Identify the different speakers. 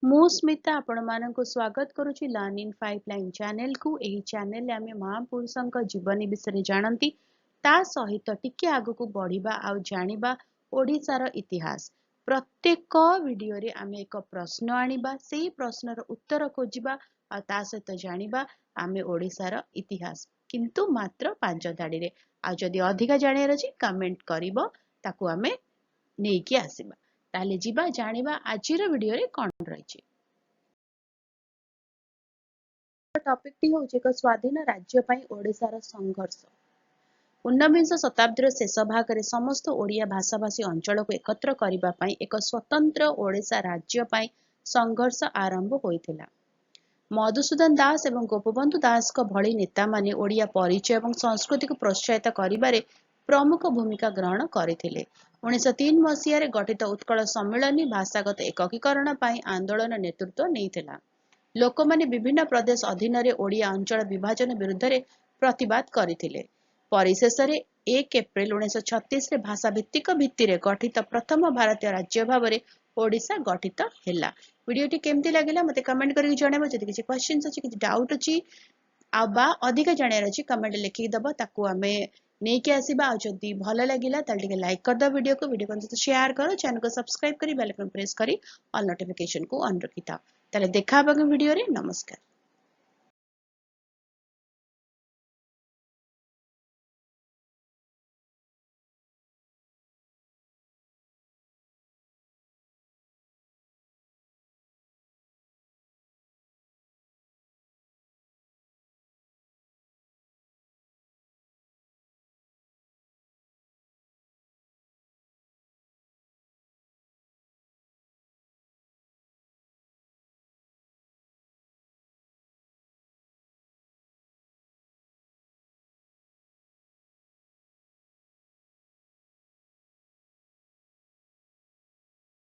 Speaker 1: ମୁଁ ସ୍ମିତା ଆପଣମାନଙ୍କୁ ସ୍ୱାଗତ କରୁଛି ଲର୍ନ ଇନ୍ ପାଇପଲାଇନ୍ ଚ୍ୟାନେଲକୁ। ଏହି ଚ୍ୟାନେଲରେ ଆମେ ମହାପୁରୁଷଙ୍କ ଜୀବନୀ ବିଷୟରେ ଜାଣନ୍ତି, ତା ସହିତ ଟିକେ ଆଗକୁ ବଢିବା ଆଉ ଜାଣିବା ଓଡ଼ିଶାର ଇତିହାସ। ପ୍ରତ୍ୟେକ ଭିଡିଓରେ ଆମେ ଏକ ପ୍ରଶ୍ନ ଆଣିବା, ସେଇ ପ୍ରଶ୍ନର ଉତ୍ତର ଖୋଜିବା ଆଉ ତା ସହିତ ଜାଣିବା ଆମେ ଓଡ଼ିଶାର ଇତିହାସ, କିନ୍ତୁ ମାତ୍ର 5 ଧାଡିରେ। ଆଉ ଯଦି ଅଧିକା ଜାଣିବାର ଅଛି କମେଣ୍ଟ କରିବ, ତାକୁ ଆମେ ନେଇକି ଆସିବା। ତାହେଲେ ଯିବା ଜାଣିବା ଆଜିର ଭିଡିଓରେ କଣ ରହିଛି। ଟପିକଟି ହେଉଛି ଏକ ସ୍ୱାଧୀନ ରାଜ୍ୟ ପାଇଁ ଓଡ଼ିଶାର ସଂଘର୍ଷ। 19 ଶତାବ୍ଦୀର ଶେଷ ଭାଗରେ ସମସ୍ତ ଓଡ଼ିଆ ଭାଷାଭାଷୀ ଅଞ୍ଚଳକୁ ଏକତ୍ର କରିବା ପାଇଁ ଏକ ସ୍ୱତନ୍ତ୍ର ଓଡ଼ିଶା ରାଜ୍ୟ ପାଇଁ ସଂଘର୍ଷ ଆରମ୍ଭ ହୋଇଥିଲା। ମଧୁସୂଦନ ଦାସ ଏବଂ ଗୋପବନ୍ଧୁ ଦାସଙ୍କ ଭଳି ନେତାମାନେ ଓଡ଼ିଆ ପରିଚୟ ଏବଂ ସଂସ୍କୃତିକୁ ପ୍ରୋତ୍ସାହିତ କରିବାରେ ପ୍ରମୁଖ ଭୂମିକା ଗ୍ରହଣ କରିଥିଲେ। 1903 ମସିହାରେ ଗଠିତ ଉତ୍କଳ ସମ୍ମିଳନୀ ଭାଷାଗତ ଏକୀକରଣ ପାଇଁ ଆନ୍ଦୋଳନ ନେତୃତ୍ୱ ନେଇଥିଲା। ଲୋକମାନେ ବିଭିନ୍ନ ପ୍ରଦେଶ ଅଧୀନରେ ଓଡ଼ିଆ ଅଞ୍ଚଳ ବିଭାଜନ ବିରୁଦ୍ଧରେ ପ୍ରତିବାଦ କରିଥିଲେ। ପରିଶେଷରେ 1 ଏପ୍ରିଲ 1936ରେ ଭାଷା ଭିତ୍ତିକ ଭିତ୍ତିରେ ଗଠିତ ପ୍ରଥମ ଭାରତୀୟ ରାଜ୍ୟ ଭାବରେ ଓଡ଼ିଶା ଗଠିତ ହେଲା। ଭିଡିଓଟି କେମିତି ଲାଗିଲା ମୋତେ କମେଣ୍ଟ କରିକି ଜଣାଇବ। ଯଦି କିଛି କ୍ୱେଶ୍ଚିନ୍ସ ଅଛି, କିଛି ଡାଉଟ୍ ଅଛି ଆଉ ବା ଅଧିକା ଜାଣିବାର ଅଛି କମେଣ୍ଟ ଲେଖିକି ଦବ, ତାକୁ ଆମେ ନେଇକି ଆସିବା। ଆଉ ଯଦି ଭଲ ଲାଗିଲା ତାହେଲେ ଟିକେ ଲାଇକ୍ କରିଦବ ଭିଡିଓକୁ ସହିତ ସେୟାର କର, ଚ୍ୟାନେଲକୁ ସବସ୍କ୍ରାଇବ କରି ବେଲ୍ ଆଇକନ୍ ପ୍ରେସ୍ କରି ଅଲ୍ ନୋଟିଫିକେସନକୁ ଅନ୍ ରଖିଥାଅ। ତାହେଲେ ଦେଖା ହବା ଭିଡିଓରେ। ନମସ୍କାର।